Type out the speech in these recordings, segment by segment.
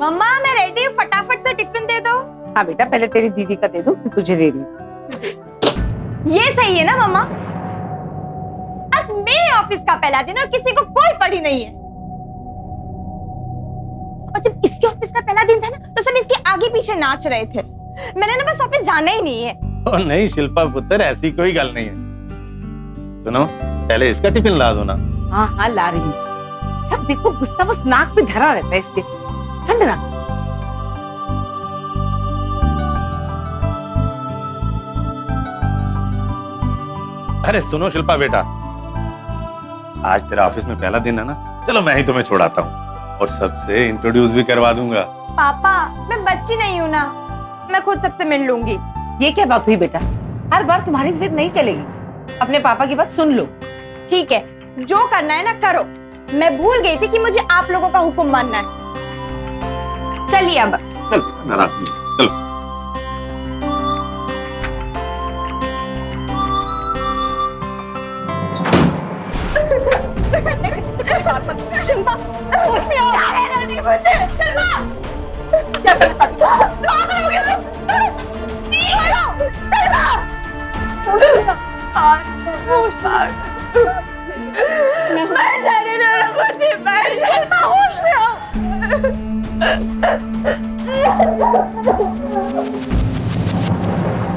मम्मा मैं रेडी हूँ, फटाफट से टिफिन दे दो। हाँ बेटा, पहले तेरी दीदी का दे दूं, फिर तुझे दे रही। ये सही है ना मम्मा? आज मेरे ऑफिस का पहला दिन और किसी को कोई पड़ी नहीं है। और जब इसके ऑफिस का पहला दिन था ना, तो सब इसके आगे पीछे नाच रहे थे। मैंने ना बस ऑफिस जाना ही नहीं है। ओ नहीं शिल्पा पुत्र, ऐसी कोई गल नहीं है। सुनो, पहले इसका टिफिन ला दो ना। हाँ हाँ ला रही हूँ। जब देखो गुस्सा बस नाक पे धरा रहता है इसके। ठंड ना। अरे सुनो शिल्पा बेटा, आज तेरा ऑफिस में पहला दिन है ना, चलो मैं ही तुम्हें छोड़ाता हूँ और सबसे इंट्रोड्यूस भी करवा दूंगा। पापा मैं बच्ची नहीं हूँ ना, मैं खुद सबसे मिल लूंगी। ये क्या बात हुई बेटा? हर बार तुम्हारी जिद नहीं चलेगी। अपने पापा की बात सुन लो। ठीक है, जो करना है ना करो। मैं भूल गई थी कि मुझे आप लोगों का हुक्म मानना है। चलिए अब। चल नाराज नहीं, चलो। शिल्पा, होश में आओ। क्या कहना नहीं मुझे? शिल्पा, क्या करता? पागल हो गया तुम? नहीं छोड़ो, शिल्पा। होश मर जाने दो ना मुझे, मर। शिल्पा होश में आओ।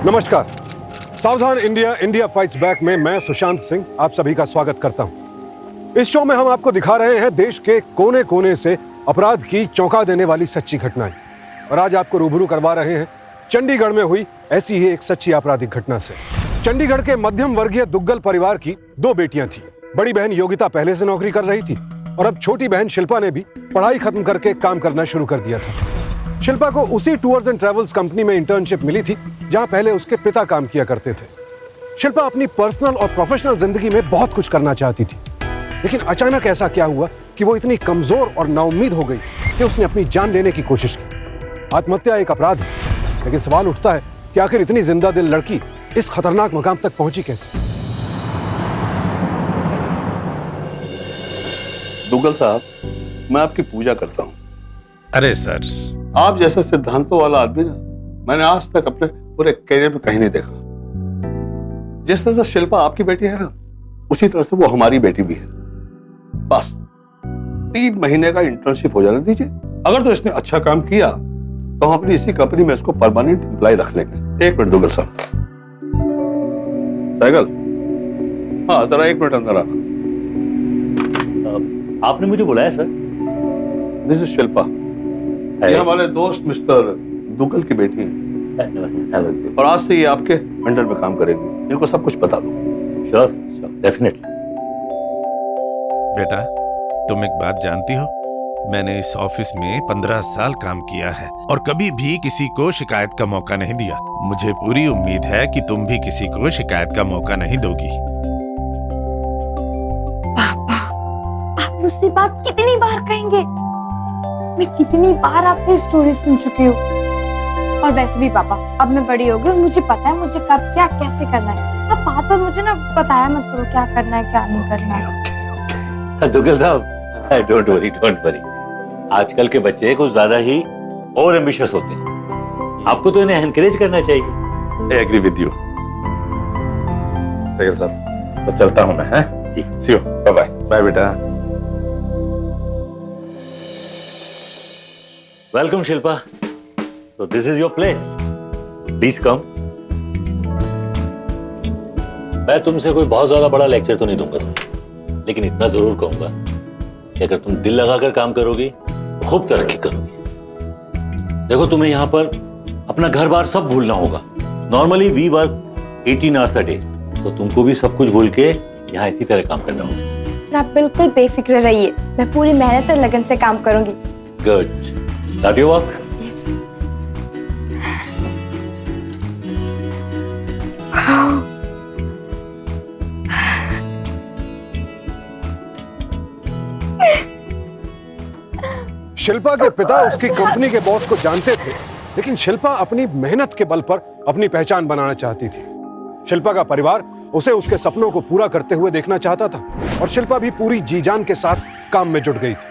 नमस्कार, सावधान इंडिया इंडिया फाइट्स बैक में मैं सुशांत सिंह आप सभी का स्वागत करता हूं। इस शो में हम आपको दिखा रहे हैं देश के कोने कोने से अपराध की चौंका देने वाली सच्ची घटनाएं। और आज आपको रूबरू करवा रहे हैं चंडीगढ़ में हुई ऐसी ही एक सच्ची आपराधिक घटना से। चंडीगढ़ के मध्यम वर्गीय दुग्गल परिवार की दो बेटियां थी। बड़ी बहन योगिता पहले से नौकरी कर रही थी और अब छोटी बहन शिल्पा ने भी पढ़ाई खत्म करके काम करना शुरू कर दिया था। शिल्पा को उसी टूर्स एंड ट्रेवल्स कंपनी में इंटर्नशिप मिली थी जहां पहले उसके पिता काम किया करते थे। शिल्पा अपनी पर्सनल और प्रोफेशनल जिंदगी में बहुत कुछ करना चाहती थी, लेकिन अचानक ऐसा क्या हुआ कि वो इतनी कमजोर और नाउम्मीद हो गई कि उसने अपनी जान लेने की कोशिश की। आत्महत्या एक अपराध है, लेकिन सवाल उठता है कि आखिर इतनी जिंदा दिल लड़की इस खतरनाक मकाम तक पहुंची कैसे? दुग्गल साहब, मैं आपकी पूजा करता हूँ। अरे सर, आप जैसा सिद्धांतों वाला आदमी ना मैंने आज तक अपने पूरे करियर में कहीं नहीं देखा। जिस तरह से शिल्पा आपकी बेटी है ना, उसी तरह से वो हमारी बेटी भी है। बस 3 महीने का इंटर्नशिप हो जाने दीजिए। अगर तो इसने अच्छा काम किया तो हम अपनी इसी कंपनी में इसको परमानेंट एम्प्लॉय रख लेंगे। 1 मिनट दुग्गल साहब। साइकिल, हाँ जरा 1 मिनट अंदर आना। आपने मुझे बुलाया सर? दिस इज शिल्पा, ये हमारे दोस्त मिस्टर दुग्गल की बेटी है और आज से ये आपके अंडर में काम करेगी। इनको सब कुछ बता दो। Sure, definitely. बेटा, तुम एक बात जानती हो? मैंने इस ऑफिस में 15 साल काम किया है और कभी भी किसी को शिकायत का मौका नहीं दिया। मुझे पूरी उम्मीद है कि तुम भी किसी को शिकायत का मौका नहीं दोगी। पापा, आप मुझसे बात कितनी बार कहेंगे? मैं कितनी बार आपसे स्टोरी सुन चुकी हूँ। और वैसे भी पापा, अब मैं बड़ी हो गई और मुझे पता है मुझे कब क्या कैसे करना है। अब बात पर मुझे ना बताया मत करो क्या करना है क्या नहीं करना है। दुग्गल साहब, डोंट वरी। आजकल के बच्चे कुछ ज्यादा ही और एम्बिशियस होते हैं। आपको तो इन्हें एनकरेज करना चाहिए। I agree with you. Cycle साहब, तो चलता हूँ मैं। हैं जी, see you, bye bye. Bye बेटा। Welcome Shilpa. So this is your place. Please come. मैं तुमसे कोई बहुत ज्यादा बड़ा लेक्चर तो नहीं दूंगा, लेकिन इतना जरूर कहूंगा कि अगर तुम दिल लगाकर काम करोगी तो खूब तरक्की करोगी। देखो, तुम्हें यहाँ पर अपना घर बार सब भूलना होगा। Normally we work 18 hours a day, तो तुमको भी सब कुछ भूल के यहाँ इसी तरह काम करना होगा। सर आप बिल्कुल बेफिक्र रहिए, मैं पूरी मेहनत और लगन से काम करूंगी। Good, start your work. Shilpa के पिता उसकी कंपनी के बॉस को जानते थे, लेकिन शिल्पा अपनी मेहनत के बल पर अपनी पहचान बनाना चाहती थी। शिल्पा का परिवार उसे उसके सपनों को पूरा करते हुए देखना चाहता था और शिल्पा भी पूरी जी जान के साथ काम में जुट गई थी।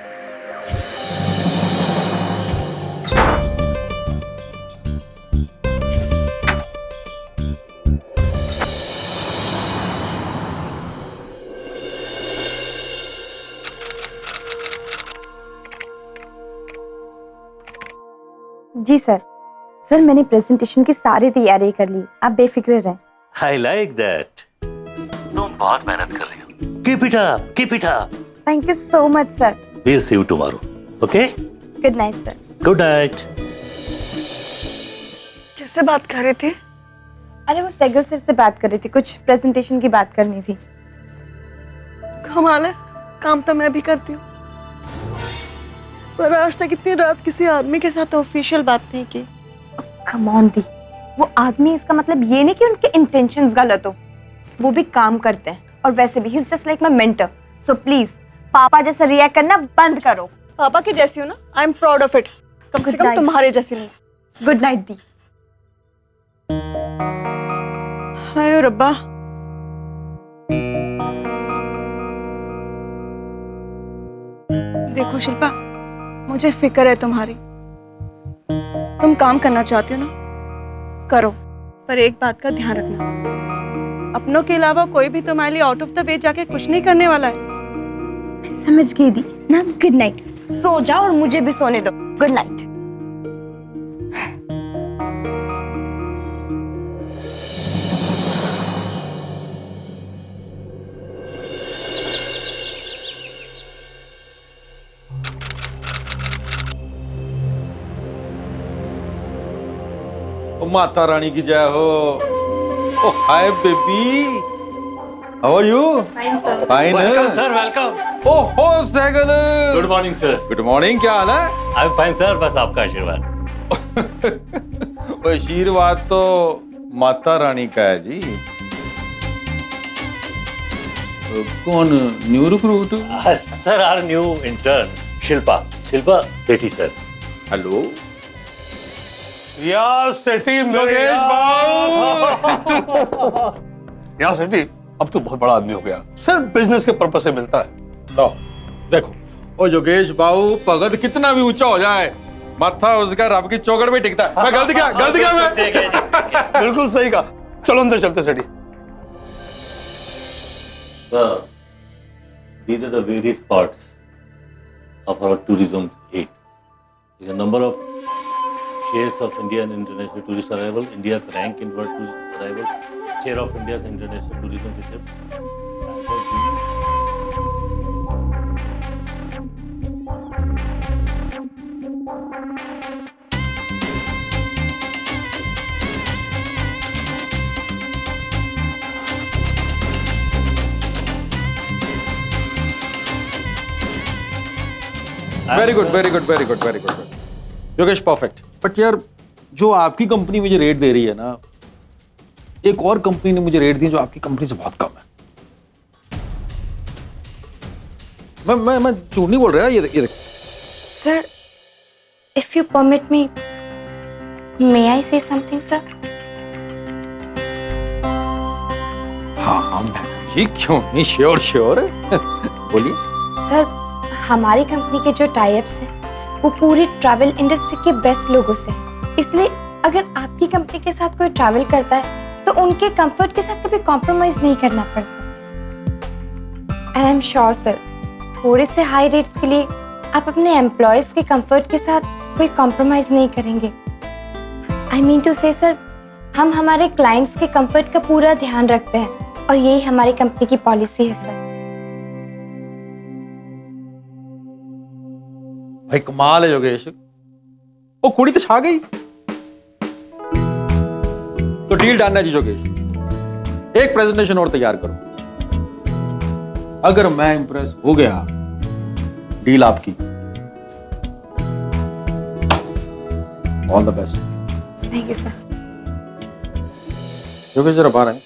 जी सर। सर मैंने प्रेजेंटेशन की सारी तैयारी कर ली, आप बेफिक्र रहें। I like that. तुम बहुत मेहनत कर रही हो। Keep it up, keep it up. Thank you so much sir. We'll see you tomorrow. Okay? Good night sir. Good night. किससे बात कर रहे थे? अरे वो सैगल सर से बात कर रही थी, कुछ प्रेजेंटेशन की बात करनी थी। कमाल है, काम तो मैं भी करती हूँ, पर आज तक इतनी रात किसी आदमी के साथ ऑफिशियल बात नहीं की। कम ऑन दी, वो आदमी, इसका मतलब ये नहीं कि उनके इंटेंशंस गलत हो, वो भी काम करते हैं और वैसे भी he is just like my mentor. So please पापा जैसे रिएक्ट करना बंद करो। पापा की जैसी हो ना, I am proud of it. कम से Good कम night. तुम्हारे जैसी नहीं। गुड नाइट दी। हाय रब्बा, देखो शिल्पा, मुझे फिक्र है तुम्हारी। तुम काम करना चाहती हो ना, करो, पर एक बात का ध्यान रखना, अपनों के अलावा कोई भी तुम्हारे लिए आउट ऑफ द वे जाके कुछ नहीं करने वाला है। मैं समझ गई दी ना। गुड नाइट, सो जाओ और मुझे भी सोने दो। Good night. ओ माता रानी की जय हो। Oh hi baby, how are you? Fine. Welcome, sir. Welcome. ओ हो Sehgal. Good morning, sir. Good morning, क्या हाल है? I'm fine, sir. बस आपका आशीर्वाद। ओ आशीर्वाद तो माता रानी का है जी। कौन new recruit? Sir, our new intern, Shilpa Sethi, sir. Hello यार सेठी योगेश यार सेठी, अब तो बहुत बड़ा आदमी हो गया, सिर्फ बिजनेस के पर्पस से मिलता है। लो देखो, ओ योगेश बाबू भगत कितना भी ऊंचा हो जाए, माथा उसका रब की चौकड़ में टिकता है। मैं गलती क्या मैं? बिल्कुल सही कहा। चलो अंदर चलते सेठी। Sir, these are the various parts of our tourism aid. The number of shares of Indian international tourist arrival, India's rank in world tourist arrival, share of India's international tourism receipt. Very good very good very good very good Yogesh, perfect. But यार, जो आपकी company मुझे rate दे रही है ना, एक और company ने मुझे रेट दी जो आपकी कंपनी से बहुत कम है। मैं झूठ नहीं बोल रहा। ये देखो sir, if you permit me, मे आई से समथिंग सर? हाँ ये क्यों नहीं, श्योर श्योर बोलिए। सर, हमारी कंपनी के जो टाई-अप्स हैं वो पूरी ट्रैवल इंडस्ट्री के बेस्ट लोगों से हैं। इसलिए अगर आपकी कंपनी के साथ कोई ट्रैवल करता है तो उनके कंफर्ट के साथ कभी कॉम्प्रोमाइज नहीं करना पड़ता। And I am sure sir, थोड़े से हाई रेट्स के लिए आप अपने एम्प्लॉयज के कंफर्ट के साथ कोई कॉम्प्रोमाइज नहीं करेंगे। आई मीन टू से सर, हम हमारे क्लाइंट्स के कंफर्ट का पूरा ध्यान रखते हैं और यही हमारी कंपनी की पॉलिसी है सर। भाई कमाल है योगेश, वो कुड़ी तो छा गई। तो डील डन है जी योगेश, एक प्रेजेंटेशन और तैयार करो। अगर मैं इंप्रेस हो गया, डील आपकी। All the best. Thank you sir. Yogesh जरा बाहर आए।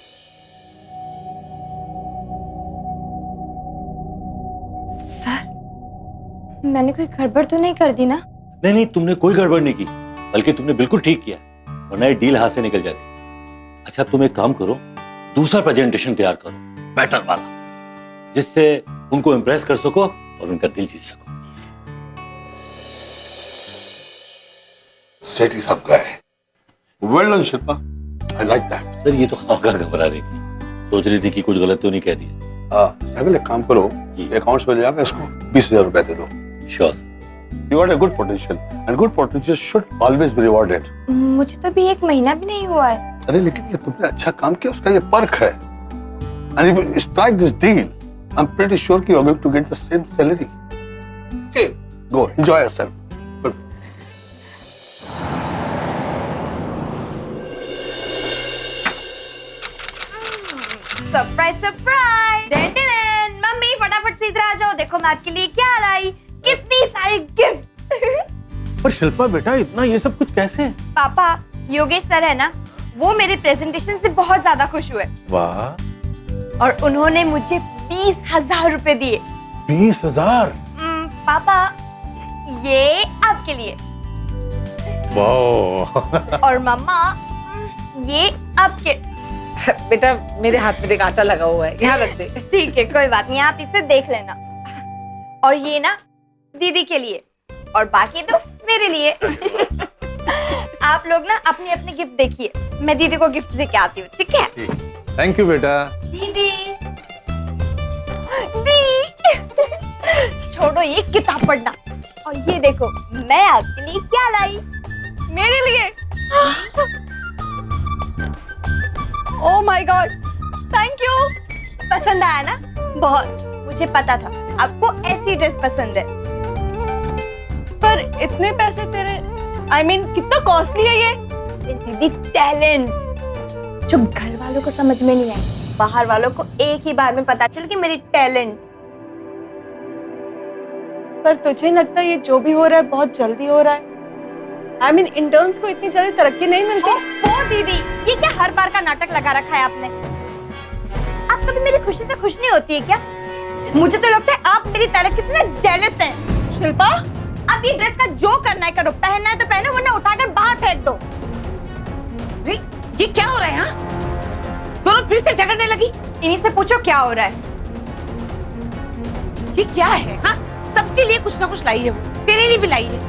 मैंने कोई गड़बड़ तो नहीं कर दी ना? नहीं, तुमने कोई गड़बड़ नहीं की, बल्कि तुमने बिल्कुल ठीक किया, वरना ये डील हाथ से निकल जाती। अच्छा, अब तुम एक काम करो, दूसरा प्रेजेंटेशन तैयार करो, बेटर वाला, जिससे उनको इम्प्रेस कर सको और उनका दिल जीत सको। सेठी साहब का है। Well done Shilpa, I like that. Sir, ये तो खामखा घबरा रही थी, सोच रही थी कि कुछ गलत तो नहीं कह दिया। साहब एक काम करो, जी। अकाउंट्स में ले जाकर इसको 20,000 रुपए दे दो। Sure sir. You got a good potential, and good potential should always be rewarded. मुझे तो भी 1 महीना भी नहीं हुआ है। अरे लेकिन ये तुमने अच्छा काम किया, उसका ये पर्क है। And if you strike this deal, I'm pretty sure you are going to get the same salary. Okay, go enjoy yourself. Good. Surprise surprise! Mummy फटाफट से इधर आ जाओ, देखो मैं आपके लिए क्या लाई, कितनी सारी गिफ्ट। पर शिल्पा बेटा इतना ये सब कुछ कैसे? पापा, योगेश सर है ना, वो मेरे प्रेजेंटेशन से बहुत ज्यादा खुश हुए वाह, और उन्होंने मुझे 20,000 रुपए दिए। 20,000? पापा, ये आपके लिए। वाह। और मम्मा, ये आपके। बेटा मेरे हाथ में देख आटा लगा हुआ है, यहाँ रख दे। ठीक है, कोई बात नहीं, आप इसे देख लेना। और ये ना दीदी के लिए, और बाकी तो मेरे लिए। आप लोग ना अपनी अपनी गिफ्ट देखिए, मैं दीदी को गिफ्ट दे के आती हूँ, ठीक है? थैंक यू बेटा। दीदी, दी, छोड़ो ये किताब पढ़ना, और ये देखो मैं आपके लिए क्या लाई। मेरे लिए? Oh my God, thank you. पसंद आया ना? बहुत। मुझे पता था आपको ऐसी ड्रेस पसंद है। पर इतने पैसे तेरे, I mean, कितना कॉस्टली है ये? दीदी टैलेंट जो घर वालों को समझ में नहीं आई, बाहर वालों को एक ही बार में पता चल कि मेरी टैलेंट। पर तुझे लगता है ये जो भी हो रहा है बहुत जल्दी हो रहा है? I mean, इंटर्न्स को इतनी जल्दी तरक्की नहीं मिलती। ओह दीदी, ये क्या हर बार का नाटक लगा रखा है आपने? आप कभी मेरी खुशी से खुश नहीं होती है क्या? मुझे तो लगता है आप मेरी तरक्की से ना जेलस हैं। शिल्पा, अब ये ड्रेस का जो करना है करो, पहनना है तो पहनो, वरना उठाकर बाहर फेंक दो। ये क्या हो रहा है? हाँ, दोनों फिर से झगड़ने लगी। इन्हीं से पूछो क्या हो रहा है। ये क्या है? हाँ, सबके लिए कुछ ना कुछ लाई है वो, तेरे लिए भी लाई है।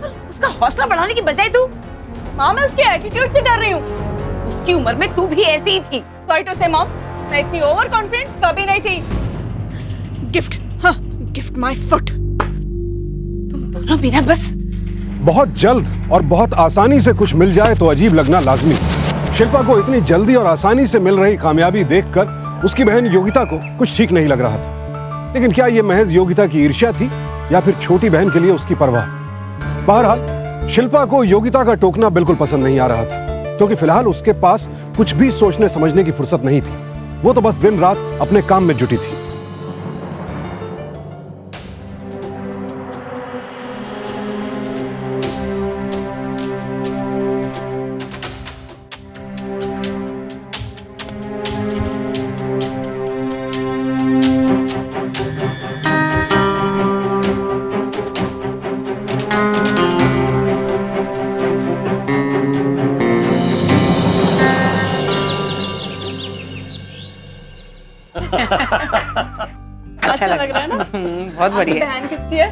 पर उसका हौसला बढ़ाने की बजाय तू। माँ, मैं उसके एटीट्यूड से डर रही हूँ। उसकी उम्र में तू भी ऐसी ही थी। सॉरी टू से मॉम, मैं इतनी ओवर कॉन्फिडेंट कभी नहीं थी। गिफ्ट, हाँ, गिफ्ट माय फुट। तुम दोनों भी ना बस। बहुत जल्द और बहुत आसानी से कुछ मिल जाए तो अजीब लगना लाजमी। शिल्पा को इतनी जल्दी और आसानी से मिल रही कामयाबी देखकर उसकी बहन योगिता को कुछ ठीक नहीं लग रहा था। लेकिन क्या यह महज योगिता की ईर्ष्या थी या फिर छोटी बहन के लिए उसकी परवाह? बहरहाल शिल्पा को योगिता का टोकना बिल्कुल पसंद नहीं आ रहा था, क्योंकि फिलहाल उसके पास कुछ भी सोचने समझने की फुर्सत नहीं थी। वो तो बस दिन रात अपने काम में जुटी थी। अच्छा लग रहा है ना? बहुत बढ़िया। बहन किसकी है?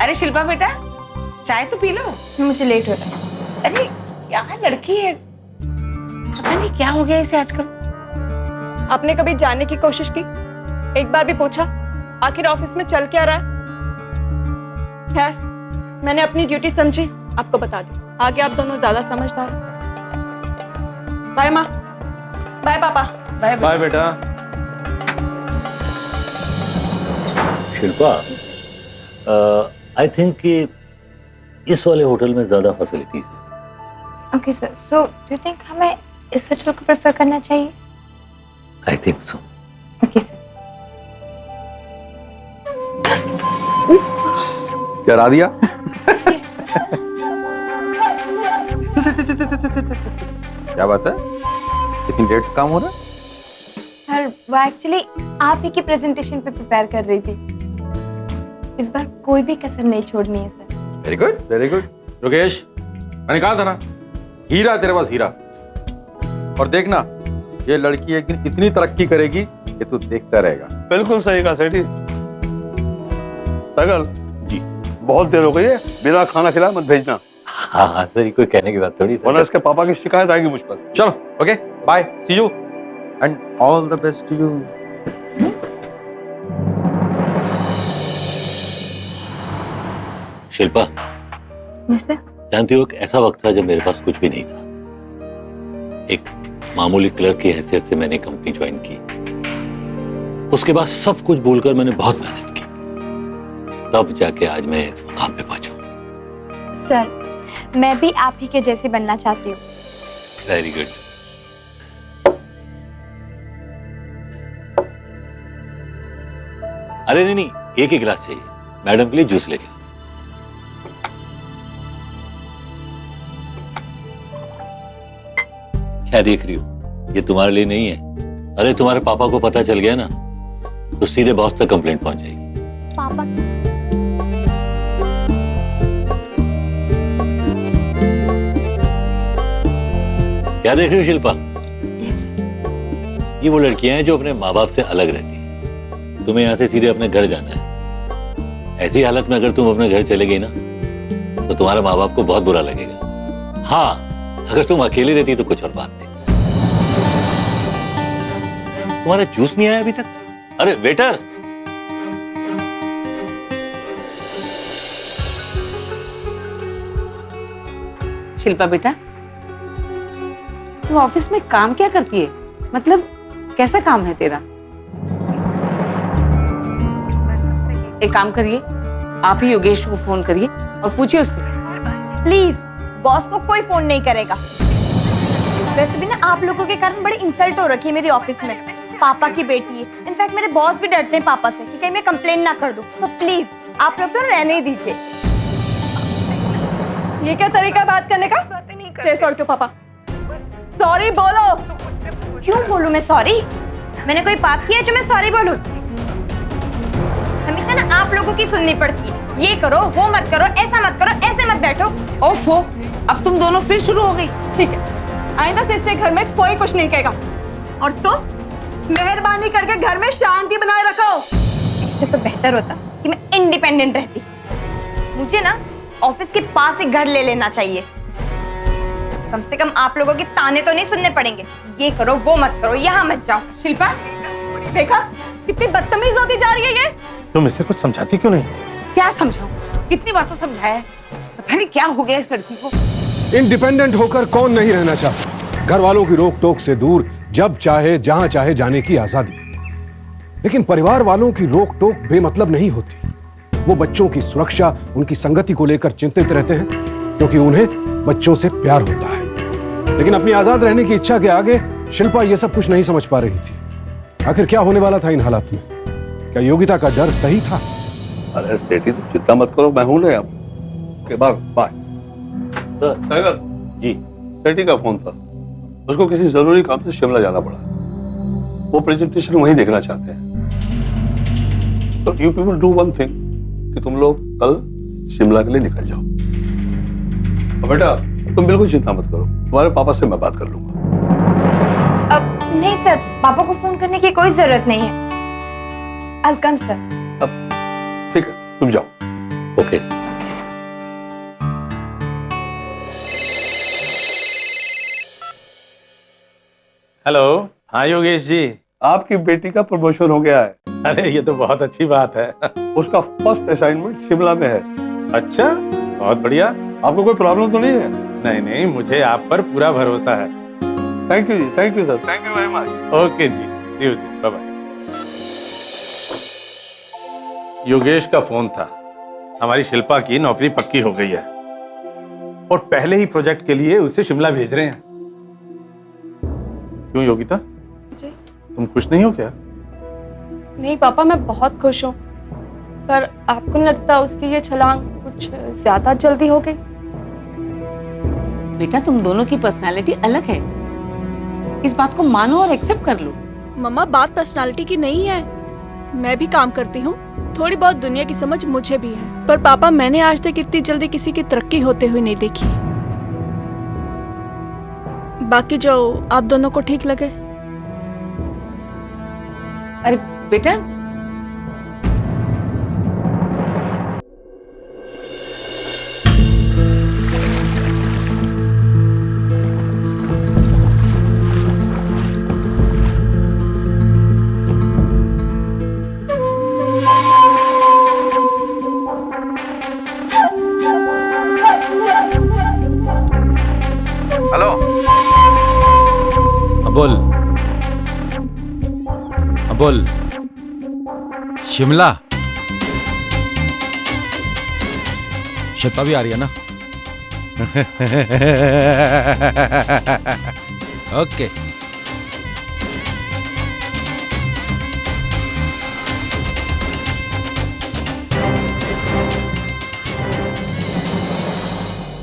अरे शिल्पा बेटा, चाय तो पी लो। मुझे लेट हो रहा है। अरे क्या लड़की है, पता नहीं क्या हो गया इसे आजकल। आपने कभी जानने की कोशिश की? एक बार भी पूछा आखिर ऑफिस में चल क्या रहा है? खैर, मैंने अपनी ड्यूटी समझी, आपको बता दी। आगे आप दोनों ज्यादा समझदार। बाय माँ, बाय पापा। बाय बेटा। शिल्पा, आई थिंक कि इस वाले होटल में ज्यादा फैसिलिटीज है। Okay sir, so do you think हमें इस होटल को प्रेफर करना चाहिए? I think so. Okay sir. क्या रा दिया? क्या बात है, इतनी लेट काम हो रहा है? सर, वो एक्चुअली आप ही की प्रेजेंटेशन पे प्रिपेयर कर रही थी। इस बार कोई भी कसर नहीं छोड़नी है sir. Very good, very good. Yogesh, मैंने कहा था ना, हीरा तेरे पास हीरा। और देखना, ये लड़की एक दिन इतनी तरक्की करेगी कि तू देखता रहेगा। बिल्कुल सही कहा सेठी। पागल जी, बहुत देर हो गई है, बिना खाना खिलाए मत भेजना, हाँ हाँ सर, कोई कहने की बात थोड़ी वरना इसके पापा की शिकायत आएगी मुझ पर। चलो, okay, bye, see you and all the best to you. Shilpa, वैसे जानती हो, एक ऐसा वक्त था जब मेरे पास कुछ भी नहीं था। एक मामूली क्लर्क की हैसियत से मैंने कंपनी ज्वाइन की। उसके बाद सब कुछ भूलकर मैंने बहुत मेहनत की, तब जाके आज मैं इस मुकाम पे पहुंचा हूं। सर, मैं भी आप ही के जैसे बनना चाहती हूँ। Very good. अरे नहीं नहीं, एक ही गिलास चाहिए, मैडम के लिए जूस लेके। क्या देख रही हो? ये तुम्हारे लिए नहीं है। अरे तुम्हारे पापा को पता चल गया ना तो सीधे बॉस तक कंप्लेंट पहुंच जाएगी। पापा, क्या देख रही हो शिल्पा? ये वो लड़कियां हैं जो अपने माँ बाप से अलग रहती हैं। तुम्हें यहाँ से सीधे अपने घर जाना है। ऐसी हालत में अगर तुम अपने घर चले गई ना तो तुम्हारे माँ बाप को बहुत बुरा लगेगा। हाँ, अगर तुम अकेली रहती तो कुछ और बात थी। तुम्हारा जूस नहीं आया अभी तक? अरे वेटर! शिल्पा बेटा, तू ऑफिस में काम क्या करती है? मतलब कैसा काम है तेरा? एक काम करिए, आप ही योगेश को फोन करिए और पूछिए उससे। प्लीज, बॉस को कोई फोन नहीं करेगा। वैसे भी ना आप लोगों के कारण बड़ी इंसल्ट हो रखी है मेरी ऑफिस में। पापा की बेटी है। इनफैक्ट मेरे बॉस भी डरते हैं पापा से कि कहीं मैं कंप्लेन ना कर दूं। तो प्लीज आप लोग तो रहने ही दीजिए। ये क्या तरीका है बात करने का? से सॉरी टू पापा। सॉरी बोलो। क्यों बोलूं मैं सॉरी? मैंने कोई पाप किया जो मैं सॉरी बोलूं? हमेशा ना आप लोगों की सुननी पड़ती है। ये करो, वो मत करो, ऐसा मत करो, ऐसे मत बैठो। ओफो, अब तुम दोनों फिर शुरू हो गई। ठीक है, आइंदा से इससे घर में कोई कुछ नहीं कहेगा। और तुम मेहरबानी करके घर में शांति बनाए रखो। इससे तो बेहतर होता कि मैं इंडिपेंडेंट रहती। मुझे ना ऑफिस के पास ही घर ले लेना चाहिए। कम से कम आप लोगों के ताने तो नहीं सुनने पड़ेंगे। ये करो, वो मत करो, यहाँ मत जाओ। शिल्पा, देखा कितनी बदतमीज होती जा रही है ये। तुम इसे कुछ समझाती क्यों नहीं? क्या समझाऊं? कितनी बार तो समझाया, पता नहीं क्या हो गया इस लड़की को। इंडिपेंडेंट होकर कौन नहीं रहना चाहता? घर वालों की रोक टोक से दूर, जब चाहे जहां चाहे जाने की आजादी। लेकिन परिवार वालों की रोक टोक बेमतलब नहीं होती। वो बच्चों की सुरक्षा, उनकी संगति को लेकर चिंतित रहते हैं क्योंकि उन्हें बच्चों से प्यार होता है। लेकिन अपनी आजाद रहने की इच्छा के आगे शिल्पा ये सब कुछ नहीं समझ पा रही थी। आखिर क्या होने वाला था इन हालात में? क्या योगिता का डर सही था? अरे सेठी, तुम चिंता मत करो, मैं हूं ना। के बाद बाय। सर जी, सेठी का फोन था। उसको किसी जरूरी काम से शिमला जाना पड़ा। वो प्रेजेंटेशन वहीं देखना चाहते हैं। तो you people do one thing कि तुम लोग कल शिमला के लिए निकल जाओ। और बेटा, तुम बिल्कुल चिंता मत करो, तुम्हारे पापा से मैं बात कर लूंगा। अब नहीं सर, पापा को फोन करने की कोई जरूरत नहीं है। I'll come, sir. अब ठीक है, तुम जाओ। ओके। हेलो। हाँ योगेश जी। आपकी बेटी का प्रमोशन हो गया है। अरे ये तो बहुत अच्छी बात है। उसका फर्स्ट असाइनमेंट शिमला में है। अच्छा, बहुत बढ़िया। आपको कोई प्रॉब्लम तो नहीं है? नहीं नहीं, मुझे आप पर पूरा भरोसा है। थैंक यू जी, thank you sir, thank you very much. Okay जी, सी यू जी, बाय बाय। योगेश का फोन था। हमारी शिल्पा की नौकरी पक्की हो गई है और पहले ही प्रोजेक्ट के लिए उसे शिमला भेज रहे हैं। क्यों योगिता, जी? तुम खुश नहीं हो क्या? नहीं पापा, मैं बहुत खुश हूँ, पर आपको नहीं लगता उसकी ये छलांग कुछ ज्यादा जल्दी हो गई? बेटा, तुम दोनों की पर्सनालिटी अलग है, इस बात को मानो और एक्सेप्ट कर लो। मम्मा, बात पर्सनालिटी की नहीं है। मैं भी काम करती हूँ, थोड़ी बहुत दुनिया की समझ मुझे भी है। पर पापा, मैंने आज तक इतनी जल्दी किसी की तरक्की होते हुए नहीं देखी। बाकी जो आप दोनों को ठीक लगे। अरे बेटा, बोल। हाँ, बोल। शिमला। शिल्पा भी आ रही है ना? ओके।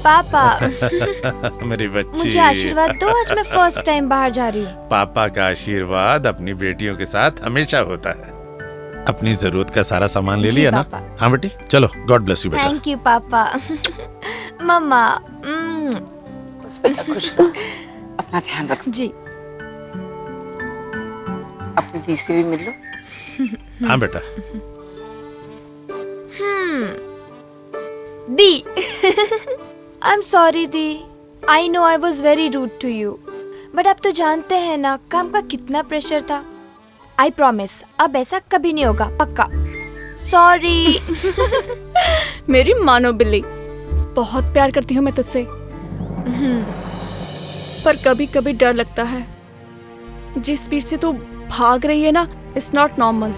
पापा मेरी बच्ची, मुझे आशीर्वाद दो, आज मैं फर्स्ट टाइम बाहर जा रही हूँ। पापा का आशीर्वाद अपनी बेटियों के साथ हमेशा होता है। अपनी जरूरत का सारा सामान ले जी, लिया ना? पापा। हाँ बेटी, चलो, गॉड ब्लेस यू बेटा। थैंक यू पापा। मम्मा। बस बेटा खुश रहो, अपना ध्यान रखो, जी। अपनी दी से भी मिल लो। हाँ बेटा। दी। आई एम सॉरी दी, I know I was very rude to you, but आप तो जानते हैं ना काम का कितना प्रेशर था। आई प्रॉमिस अब ऐसा कभी नहीं होगा, पक्का। सॉरी। मेरी मानो बिल्ली, बहुत प्यार करती हूँ मैं तुझसे, पर कभी कभी डर लगता है। जिस स्पीड से तू भाग रही है ना, इट्स नॉट नॉर्मल।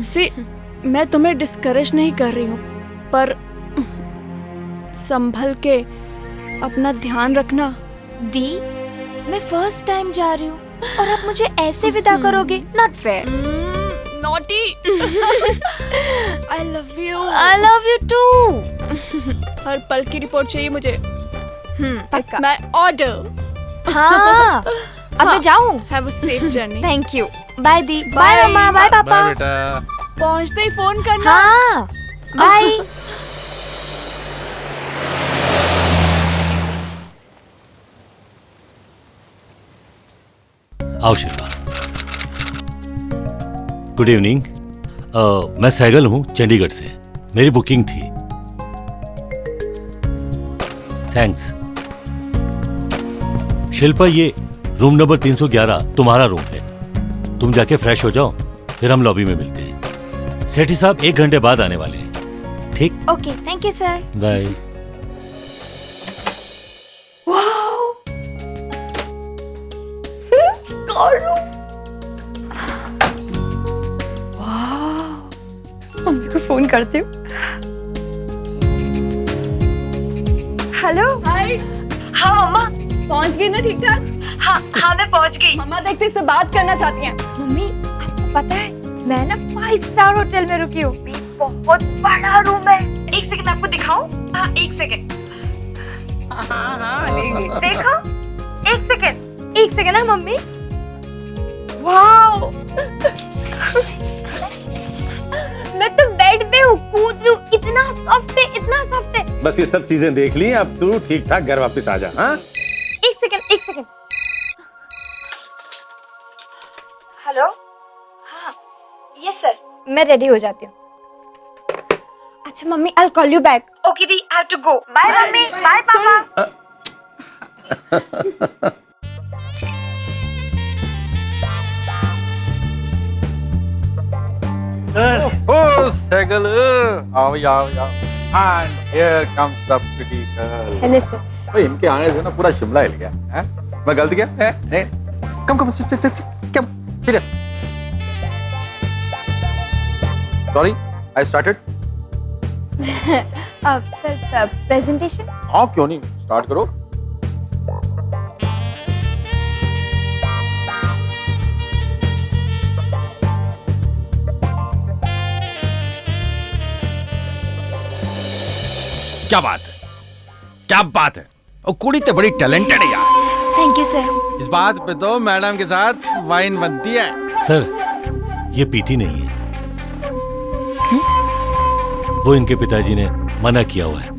सी, मैं तुम्हें डिस्करेज नहीं कर रही हूँ, पर संभल के अपना ध्यान रखना। दी, मैं फर्स्ट टाइम जा रही हूँ और आप मुझे ऐसे विदा करोगे? Not fair. Naughty. I love you. I love you too. हर पल की रिपोर्ट चाहिए मुझे। इट्स पक्का। My order. हाँ, अब मैं जाऊँ? Have a safe journey. Thank you. Bye दी। बाय मम्मा। बाय पापा। बाय बेटा। पहुंचते ही फोन करना। हाँ, बाय। आओ शिल्पा। Good evening. मैं सहगल हूँ चंडीगढ़ से, मेरी बुकिंग थी। थैंक्स। शिल्पा, ये रूम नंबर 311 तुम्हारा रूम है। तुम जाके फ्रेश हो जाओ, फिर हम लॉबी में मिलते हैं। सेठी साहब 1 घंटे बाद आने वाले हैं। ठीक? Okay, thank you sir. Bye. Mummy को फोन करती हूँ। हेलो। हाय। हाँ मम्मा। पहुंच गई ना ठीक ठाक? हाँ मैं पहुंच गई। मम्मा देखते इससे बात करना चाहती हैं। मम्मी, आपको पता है मैं ना 5 स्टार होटल में रुकी हूँ। बहुत बड़ा रूम है। एक सेकंड आपको दिखाऊं? हाँ, एक सेकंड। देखो, एक सेकंड ना मम्मी। वाओ। मैं तो बेड पे हूँ, कूद रही हूँ। इतना सॉफ्ट है, इतना सॉफ्ट है। बस ये सब चीजें देख ली, अब तू ठीक ठाक घर वापस आ जा। हाँ, एक सेकंड। हेलो। हाँ, यस सर, मैं रेडी हो जाती हूँ। अच्छा mummy, I will call you back. Okay दी, I have to go. Bye mummy. Bye पापा। Oh, सहगल, आओ आओ आओ। And here comes the pretty girl. Hello sir. भाई इनके आने से ना पूरा शिमला हिल गया है। मैं गलती क्या है? नहीं, कम कम क्या? Sorry, I started. Sir presentation. हाँ क्यों नहीं, स्टार्ट करो। क्या बात है, क्या बात है। और कुड़ी तो बड़ी टैलेंटेड है यार। Thank you sir. इस बात पे तो मैडम के साथ वाइन बनती है। सर, ये पीती नहीं है। क्यों? वो इनके पिताजी ने मना किया हुआ है।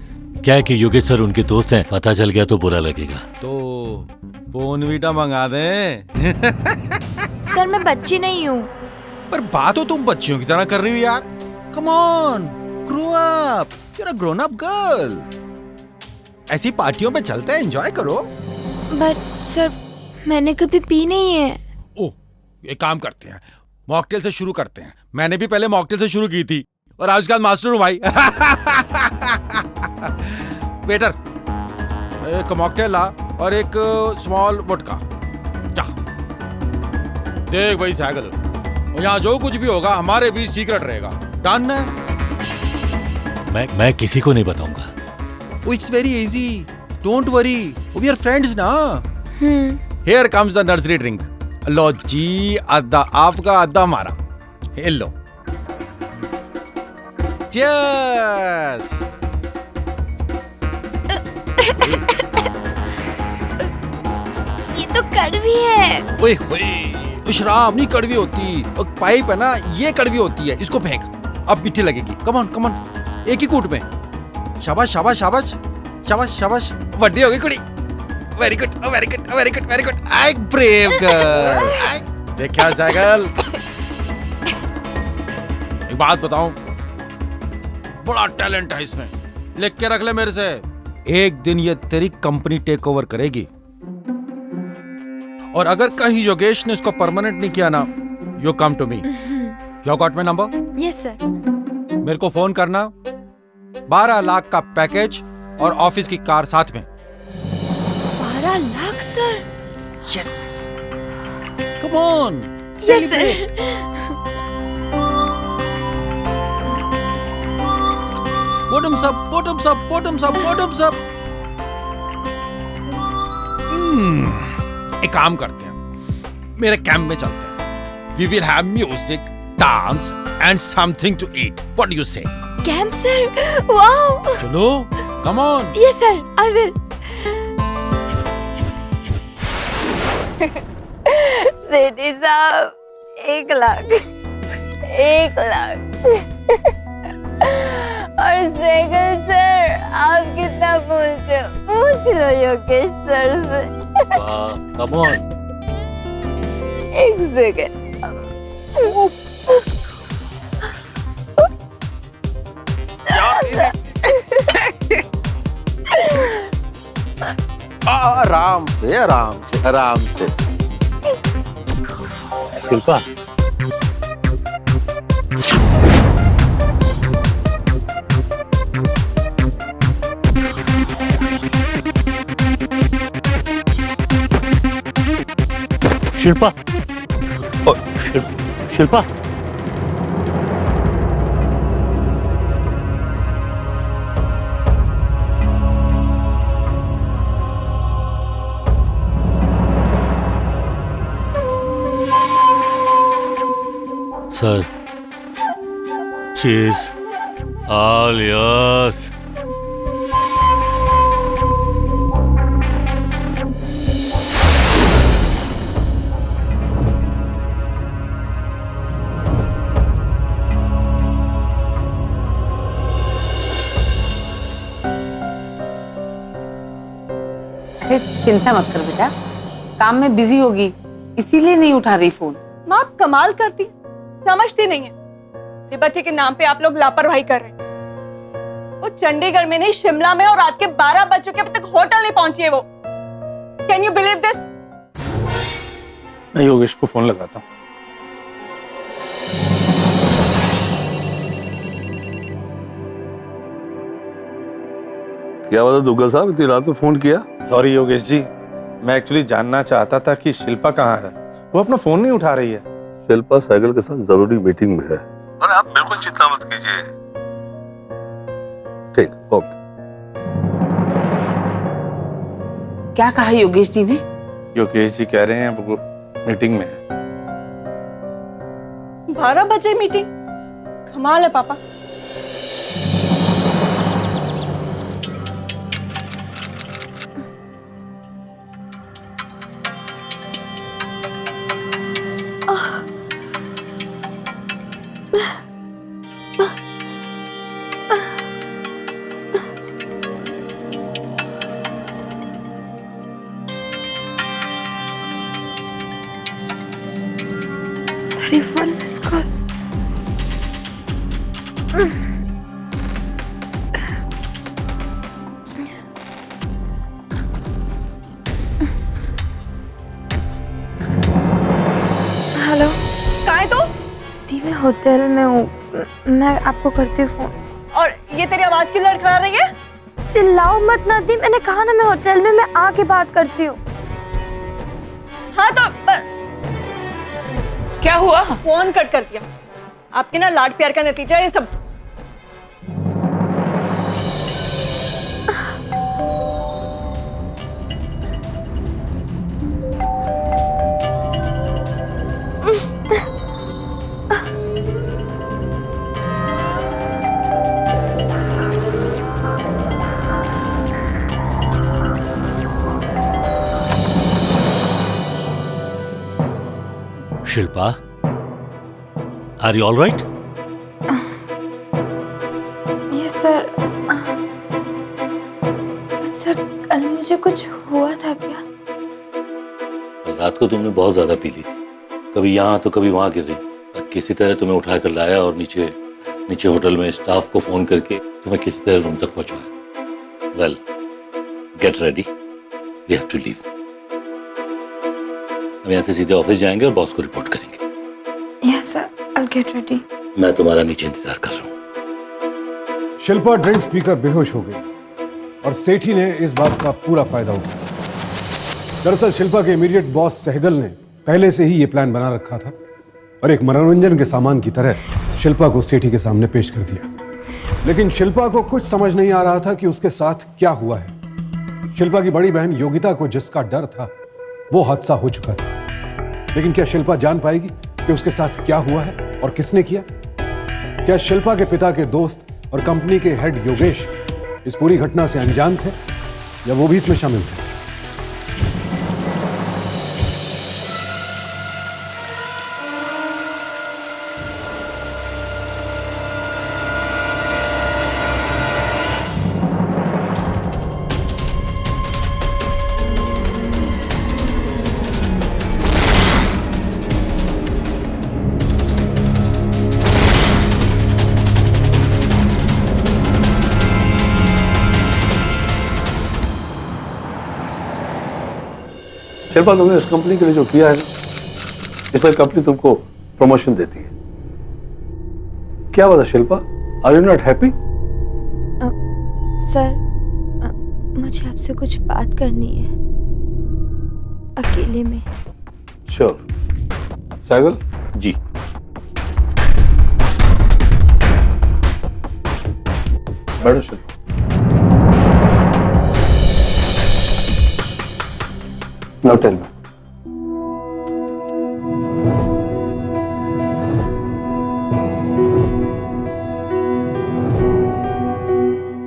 क्या है कि योगेश सर उनके दोस्त हैं, पता चल गया तो बुरा लगेगा। तो बोनवीटा मंगा दें। सर मैं बच्ची नहीं हूँ। पर बात तो तुम बच्चियों की तरह कर रही हो यार। Come on, grow up, you are a grown up girl. ऐसी पार्टियों में चलते हैं, एंजॉय करो। बट सर मैंने कभी पी नहीं है। ओह, एक काम करते हैं, मॉकटेल से शुरू करते हैं। मैंने भी पहले मॉकटेल से शुरू की थी और आज के बाद मास्टर हूँ भाई। वेटर, एक मॉकटेल ला और एक स्मॉल वोडका। देख भाई साइकिल, यहाँ जो कुछ भी होगा हमारे बीच सीक्रेट रहेगा, डन है? मैं किसी को नहीं बताऊंगा। It's very easy, don't worry, we are friends ना। Here comes the nursery drink. लो जी, आधा आपका आधा हमारा। लो, चीयर्स। ये तो कड़वी है। ओए होए, शराब नहीं कड़वी होती, पाइप है ना, ये कड़वी होती है। इसको फेंक, अब मीठी लगेगी। कम ऑन कम ऑन, एक ही कूट में। शाबाश शाबाश शाबाश शाबाश शाबाश, बड़ी हो गई कुड़ी। Very good very good very good very good. I brave girl. देखा साइकिल, एक बात बताऊं, बड़ा टैलेंट है इसमें, लिख के रख ले मेरे से। एक दिन ये तेरी कंपनी टेक ओवर करेगी, और अगर कहीं योगेश ने इसको परमानेंट नहीं किया ना, you come to me. You got my number? Yes sir. मेरे को फोन करना। 12 लाख का पैकेज और ऑफिस की कार साथ में। 12 lakh sir? Yes, come on, yes sir. bottoms up, bottoms up, bottoms up, bottoms up. एक काम करते हैं, मेरे कैंप में चलते हैं। We will have music, dance and something to eat. What do you say? Camp sir? Wow! चलो, come on. Yes sir, I will. Sethi साहब, 1 लाख, 1 लाख। और साइकिल सर, आप कितना बोलते हो? पूछ लो योगेश सर से। Come on. 1 सेकंड। आराम से आराम से आराम से। Shilpa, Shilpa, Shilpa, sir, she's all yours. अरे चिंता मत कर बेटा, काम में बिजी होगी इसीलिए नहीं उठा रही फोन। माँ आप कमाल करती, समझती नहीं है। लिबर्टी के नाम पे आप लोग लापरवाही कर रहे हैं। वो चंडीगढ़ में नहीं, शिमला में, और रात के 12 बज चुके, अब तक होटल नहीं पहुंची है वो। Can you believe this? मैं योगेश को फोन लगाता हूँ। क्या बात है दुग्गल साहब, इतनी रात में फोन किया? सॉरी योगेश जी, मैं एक्चुअली जानना चाहता था कि शिल्पा कहाँ है। वो अपना फोन नहीं उठा रही है। शिल्पा साइकिल के साथ जरूरी मीटिंग में है। अरे आप बिल्कुल चिंता मत कीजिए। ठीक, ओके। क्या कहा योगेश जी ने? योगेश जी कह रहे हैं वो मीटिंग में है। 12 बजे मीटिंग? कमाल है पापा। हेलो, कहाँ है तू? दी मैं होटल में हूँ, मैं आपको करती हूँ फोन। और ये तेरी आवाज क्यों लड़खड़ा रही है? चिल्लाओ मत नदी, मैंने कहा ना मैं होटल में, मैं आके बात करती हूँ। हाँ तो क्या हुआ? फोन कट कर दिया। आपके ना लाड प्यार का नतीजा है ये सब। Shilpa, are you all right? Yes sir. Sir कल मुझे कुछ हुआ था क्या? रात को तुमने बहुत ज्यादा पी ली थी, कभी यहाँ तो कभी वहां गिर रही। किसी तरह तुम्हें उठाकर लाया और नीचे होटल में स्टाफ को फोन करके तुम्हें किसी तरह रूम तक पहुंचाया। Well, get ready, we have to leave. हम यहाँ से सीधे ऑफिस जाएंगे और बॉस को रिपोर्ट करेंगे। Yes sir, I get ready. मैं तुम्हारा नीचे इंतजार कर रहा हूँ। शिल्पा ड्रिंक्स पीकर बेहोश हो गई और सेठी ने इस बात का पूरा फायदा उठाया। दरअसल शिल्पा के इमीडिएट बॉस सहगल ने पहले से ही ये प्लान बना रखा था और एक मनोरंजन के सामान की तरह शिल्पा को सेठी के सामने पेश कर दिया। लेकिन शिल्पा को कुछ समझ नहीं आ रहा था कि उसके साथ क्या हुआ है। शिल्पा की बड़ी बहन योगिता को जिसका डर था वो हादसा हो चुका था, लेकिन क्या शिल्पा जान पाएगी कि उसके साथ क्या हुआ है और किसने किया? क्या शिल्पा के पिता के दोस्त और कंपनी के हेड योगेश इस पूरी घटना से अनजान थे या वो भी इसमें शामिल थे? शिल्पा, तुमने इस कंपनी के लिए जो किया है ना, इसलिए कंपनी तुमको प्रमोशन देती है। क्या बात है Shilpa, are you not happy? Sir मुझे आपसे कुछ बात करनी है अकेले में। श्योर। सहगल जी। बैठो Shilpa. Now tell me.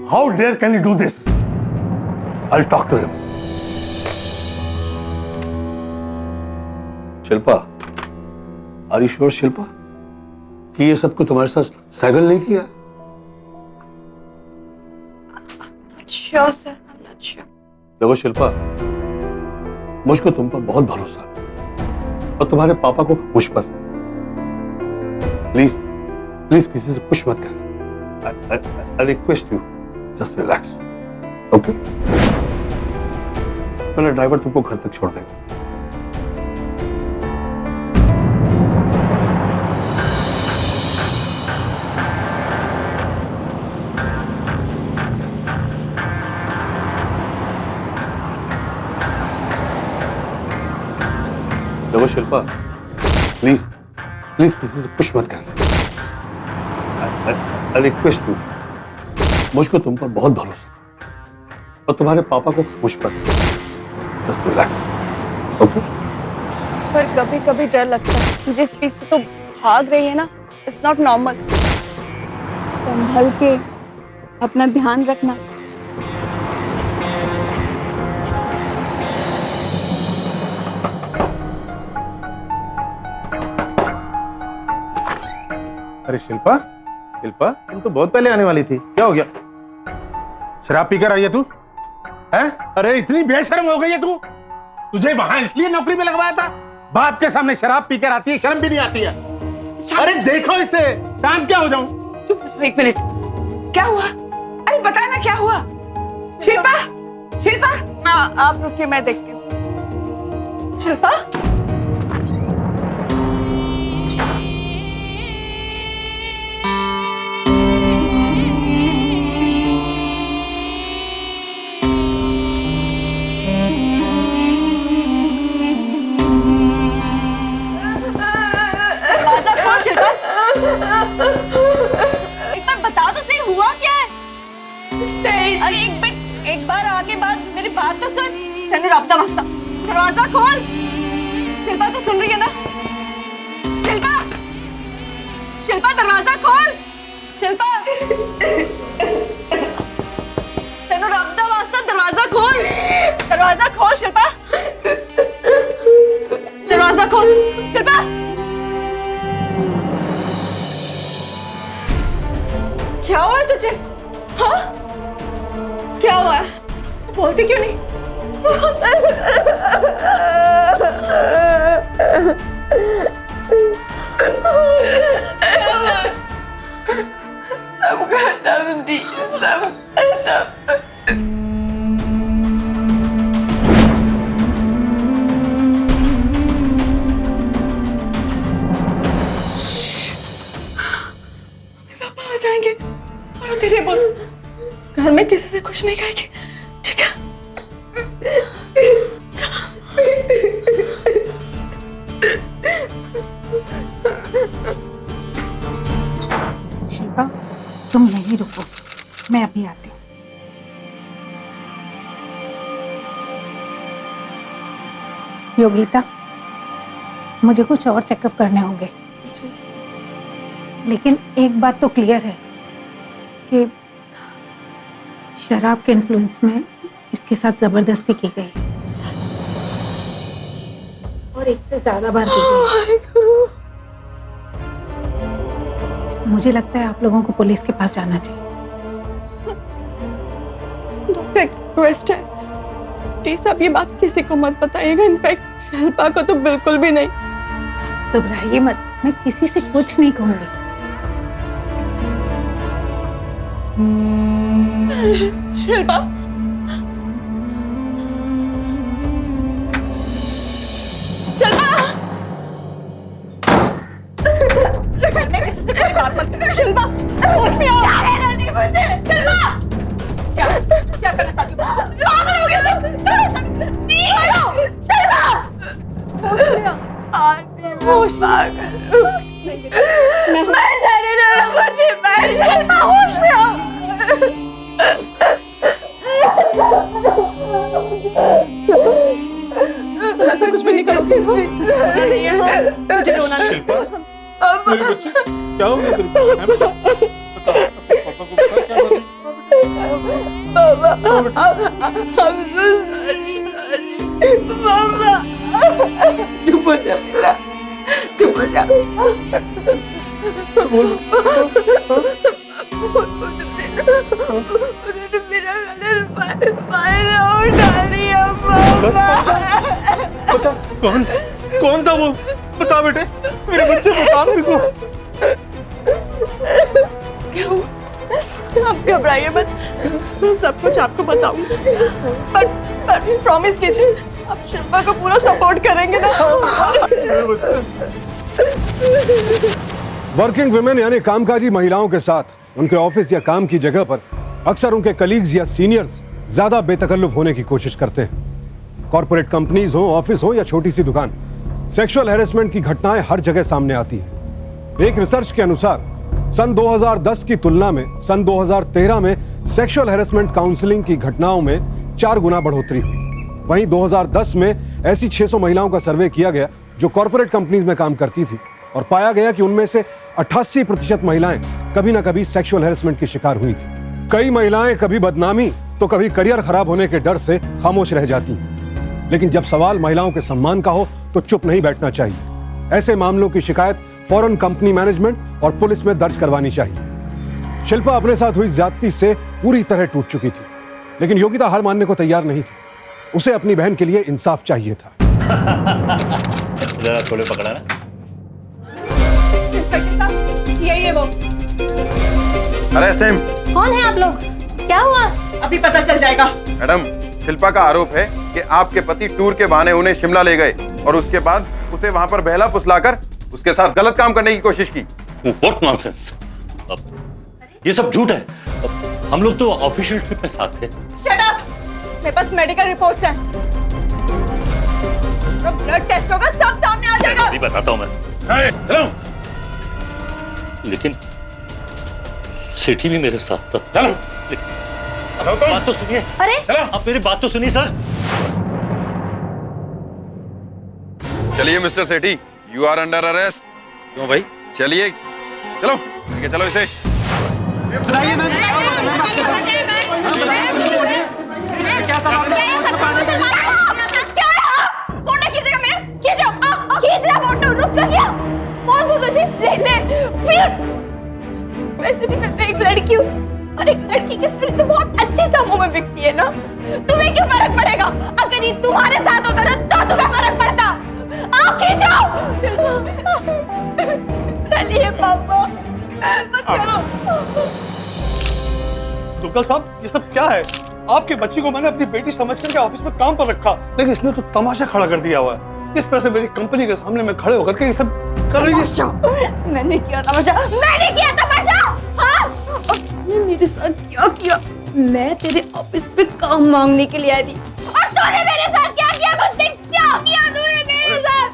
How dare can you do this? I'll talk to him. Shilpa, are you sure Shilpa कि ये सब कुछ तुम्हारे साथ सहगल नहीं किया? Sure sir, I'm not sure. देखो शिल्पा, मुझको तुम पर बहुत भरोसा है और तुम्हारे पापा को मुझ पर। प्लीज प्लीज किसी से कुछ मत करना। I request you, just relax, okay? मेरा ड्राइवर तुमको घर तक छोड़ देगा। देखो शिल्पा, प्लीज प्लीज किसी से कुछ मत करना। आई रिक्वेस्ट यू, मुझको तुम पर बहुत भरोसा और तुम्हारे पापा को मुझ पर। Just relax, okay? पर कभी कभी डर लगता है, जिस स्पीड से तो भाग रही है ना, इट्स नॉट नॉर्मल। संभल के अपना ध्यान रखना। अरे शिल्पा, शिल्पा तुम तो बहुत पहले आने वाली थी, क्या हो गया? शराब पीकर आई है तू? हैं? अरे इतनी बेशर्म हो गई है तू? तुझे वहां इसलिए नौकरी में लगवाया था? बाप के सामने शराब पीकर आती है, शर्म भी नहीं आती है? अरे देखो इसे, शांत क्या हो जाऊं? चुप हो जाओ, एक मिनट। क्या हुआ? अरे बताया ना क्या हुआ? शिल्पा, शिल्पा, आप रुकिए, मैं देखती हूँ। शिल्पा, क्या हुआ है तुझे? हाँ, क्या हुआ है? बोलती क्यों नहीं? सब खत्म दी, सब खत्म। पापा आ जाएंगे और धीरे बोल, घर में किसी से कुछ नहीं कहेगी, ठीक है? शिल्पा, तुम यहीं रुको, मैं अभी आती हूँ। योगिता, मुझे कुछ और चेकअप करने होंगे, लेकिन एक बात तो क्लियर है कि शराब के इन्फ्लुएंस में इसके साथ जबरदस्ती की गई है और एक से ज्यादा बार की गई। मुझे लगता है आप लोगों को पुलिस के पास जाना चाहिए। डॉक्टर, रिक्वेस्ट है, प्लीज आप ये बात किसी को मत बताइएगा, इनफैक्ट शिल्पा को तो बिल्कुल भी नहीं। घबराइए मत, मैं किसी से कुछ नहीं कहूंगी। शिल्पा, मैं किसी से कोई बात मत कर। शिल्पा, होश में आओ। क्या लेना नहीं मुझे? शिल्पा, क्या करना चाहती हो? पागल हो गया तुम? छोड़ो, शिल्पा, होश में आओ। होश में मर जाने दो ना मुझे, मर शिल्पा, होश में आओ। ऐसा कुछ भी नहीं करोगे। मुझे रोना नहीं। मेरे बच्चे, क्या हो गया तेरे को? बता, पापा को बता क्या बात है? पापा, I'm so sorry, पापा। चुप हो जा बेटा, चुप हो जा। उन्होंने मेरा गले फायदा उठा लिया पापा। बता, कौन था वो? बता बेटे, मेरे बच्चे, बता मेरे को। क्या हुआ? आप घबराइए मत, मैं सब कुछ आपको बताऊंगी, पर प्रॉमिस कीजिए आप शिल्पा को पूरा सपोर्ट करेंगे ना? वर्किंग वुमेन यानी कामकाजी महिलाओं के साथ उनके ऑफिस या काम की जगह पर अक्सर उनके कलीग्स या सीनियर्स ज्यादा बेतकल्लुफ होने की कोशिश करते हैं। कॉर्पोरेट कंपनीज हो, ऑफिस हो या छोटी सी दुकान, सेक्सुअल हैरेसमेंट की घटनाएं हर जगह सामने आती हैं। एक रिसर्च के अनुसार सन 2010 की तुलना में सन 2013 में सेक्सुअल हैरेसमेंट काउंसलिंग की घटनाओं में 4 गुना बढ़ोतरी हुई। वहीं 2010 में ऐसी 600 महिलाओं का सर्वे किया गया जो कॉर्पोरेट कंपनीज में काम करती थी और पाया गया कि उनमें से 88% महिलाएं कभी ना कभी सेक्सुअल हैरेसमेंट की शिकार हुई थी। कई महिलाएं कभी बदनामी तो कभी करियर खराब होने के डर से खामोश रह जाती हैं। लेकिन जब सवाल महिलाओं के सम्मान का हो तो चुप नहीं बैठना चाहिए। ऐसे मामलों की शिकायत फौरन कंपनी मैनेजमेंट और पुलिस में दर्ज करवानी चाहिए। शिल्पा अपने साथ हुई ज्यादती से पूरी तरह टूट चुकी थी, लेकिन योगिता हार मानने को तैयार नहीं थी। उसे अपनी बहन के लिए इंसाफ चाहिए था। जरा थोड़े पकड़ा ना। यही है वो। अरे सैम, कौन है आप लोग? क्या हुआ? अभी पता चल जाएगा। मैडम, शिल्पा का आरोप है कि आपके पति टूर के बहाने उन्हें शिमला ले गए और उसके बाद उसे वहां पर बहला फुसलाकर उसके साथ गलत काम करने की कोशिश की। What nonsense! ये सब झूठ है। हम लोग तो ऑफिशियल ट्रिप में साथ थे। Shut up! मेरे पास मेडिकल रिपोर्ट्स हैं। ब्लड टेस्ट होगा, सब सामने आ जाएगा। अभी बताता हूँ मैं। चलो। लेकिन सेठी भी मेरे साथ था। चलो। बात तो सुनिए। अरे आप मेरी बात तो सुनिए सर। चलिए mister Sethi, you are under arrest. क्यों भाई? चलिए, चलो लेके चलो इसे। फोटो खींचेगा मेरा? खींचो, खींच रहा फोटो, रुक। किया? बोल दो तुझे, ले ले फिर। वैसे भी मैं तो एक लड़की हूँ और एक लड़की की स्टोरी तो बहुत अच्छी समूह में बिकती है ना। तुम्हें क्यों फर्क पड़ेगा? अगर ये तुम्हारे साथ होता ना तो तुम्हें फर्क पड़ता। आओ खींचो। चलिए पापा, चलो। दुग्गल साहब, ये सब क्या है? आपके बच्ची को मैंने अपनी बेटी समझ करके ऑफिस में काम पर रखा, लेकिन इसने तो तमाशा खड़ा कर दिया हुआ है। इस तरह से मेरी कंपनी के सामने में खड़े होकर के ये सब कर रही है। मैंने किया तमाशा, मैंने किया तमाशा। हाँ, और तूने मेरे साथ क्या किया? मैं तेरे ऑफिस पे काम मांगने के लिए आई थी और तूने मेरे साथ क्या किया? मुझसे क्या किया तूने मेरे साथ?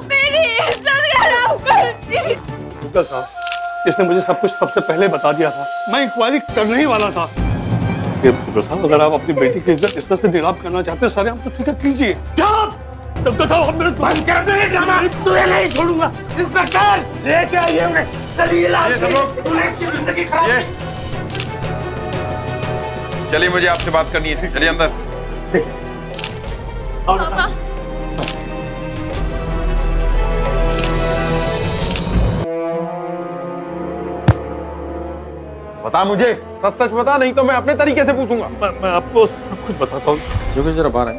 मेरी इज्जत खराब कर दी। दुग्गल साहब, इसने मुझे सब कुछ सबसे पहले बता दिया था। मैं इंक्वायरी करने ही वाला था। दुग्गल साहब, अगर आप अपनी बेटी की इज्जत इस तरह से नीलाम करना चाहते हैं, सारे आप तो ठीक है कीजिए। क्या दुग्गल साहब, हम मेरे बंद कर दो ये ड्रामा। तुझे नहीं छोड़ूंगा। इंस्पेक्टर, लेके आइए उन्हें। चलिए पुलिस की जिंदगी खराब। चलिए, मुझे आपसे बात करनी है। चलिए अंदर। बता मुझे, सच सच बता, नहीं तो मैं अपने तरीके से पूछूंगा। मैं आपको सब कुछ बताता हूँ। योगेश जरा बाहर आए।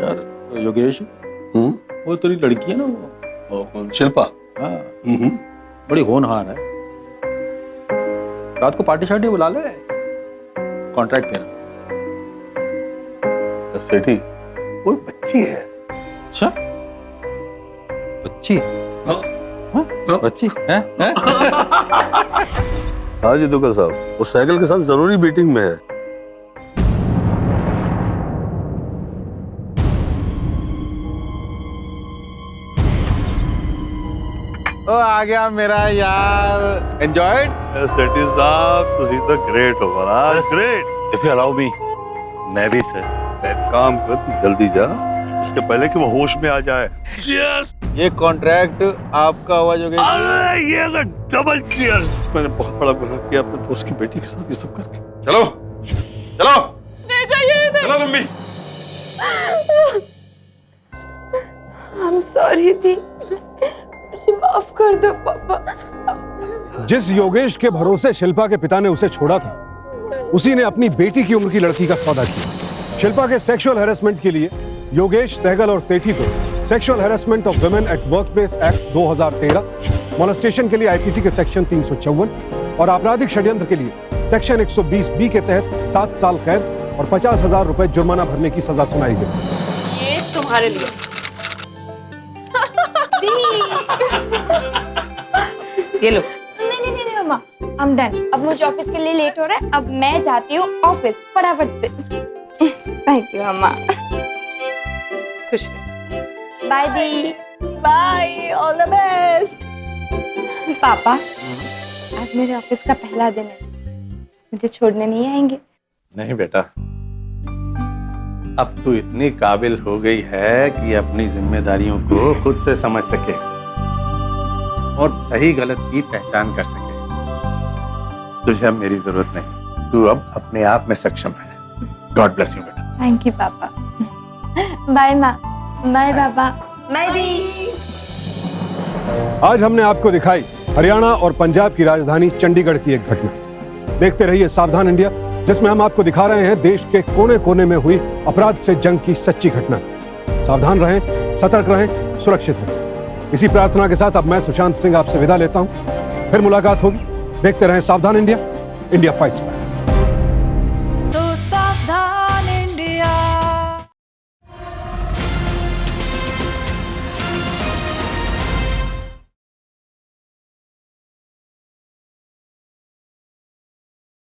यार योगेश, वो तेरी लड़की है ना, वो कौन? शिल्पा? हाँ, बड़ी होनहार है। रात को पार्टी शार्टी बुला ले, कॉन्ट्रैक्ट तेरा। सेठी, वो बच्ची है। अच्छा, बच्ची? बच्ची है? हाँ जी दुग्गल साहब, वो साइकिल के साथ जरूरी मीटिंग में है। ओ आ गया मेरा यार, एंजॉयड? सेठी साहब, तुसी तो ग्रेट हो महाराज, great. If you allow me, मैं भी सर। एक काम कर, तू जल्दी जा, उसके पहले कि वो होश में आ जाए। ये कॉन्ट्रैक्ट आपका हुआ योगेश? अरे ये तो डबल चीयर। मैंने बहुत बड़ा गुनाह किया अपने दोस्त की बेटी के साथ ये सब करके। चलो चलो, ले जाइए। चलो तुम भी। I'm sorry दी, मुझे माफ कर दो पापा। जिस योगेश के भरोसे शिल्पा के पिता ने उसे छोड़ा था, उसी ने अपनी बेटी की उम्र की लड़की का सौदा किया। शिल्पा के सेक्सुअल हैरेसमेंट के लिए योगेश, सहगल और सेठी को sexual harassment of women at workplace act 2013, molestation के लिए आईपीसी के सेक्शन 354 और आपराधिक षड्यंत्र के लिए सेक्शन 120 के तहत 7 साल कैद और 50,000 रुपए जुर्माना भरने की सजा सुनाई गई। ये तुम्हारे लिए। ये लो। नहीं मम्मा, I'm done। अब मुझे ऑफिस के लिए लेट हो रहा है, अब मैं जाती हूँ ऑफिस फटाफट से। थैंक यू मम्मा। खुश बाय दी। Bye, all the best. पापा, आज मेरे ऑफिस का पहला दिन है, मुझे छोड़ने नहीं आएंगे? नहीं बेटा, अब तू इतनी काबिल हो गई है कि अपनी जिम्मेदारियों को खुद से समझ सके और सही गलत की पहचान कर सके। तुझे अब मेरी जरूरत नहीं, तू अब अपने आप में सक्षम है। गॉड ब्लेस यू बेटा। थैंक यू पापा। बाय माँ, बाय पापा, बाय दी। आज हमने आपको दिखाई हरियाणा और पंजाब की राजधानी चंडीगढ़ की एक घटना। देखते रहिए सावधान इंडिया, जिसमें हम आपको दिखा रहे हैं देश के कोने कोने में हुई अपराध से जंग की सच्ची घटना। सावधान रहें, सतर्क रहें, सुरक्षित रहें। इसी प्रार्थना के साथ अब मैं सुशांत सिंह आपसे विदा लेता हूं। फिर मुलाकात होगी। देखते रहें सावधान इंडिया, इंडिया फाइट्स बैक।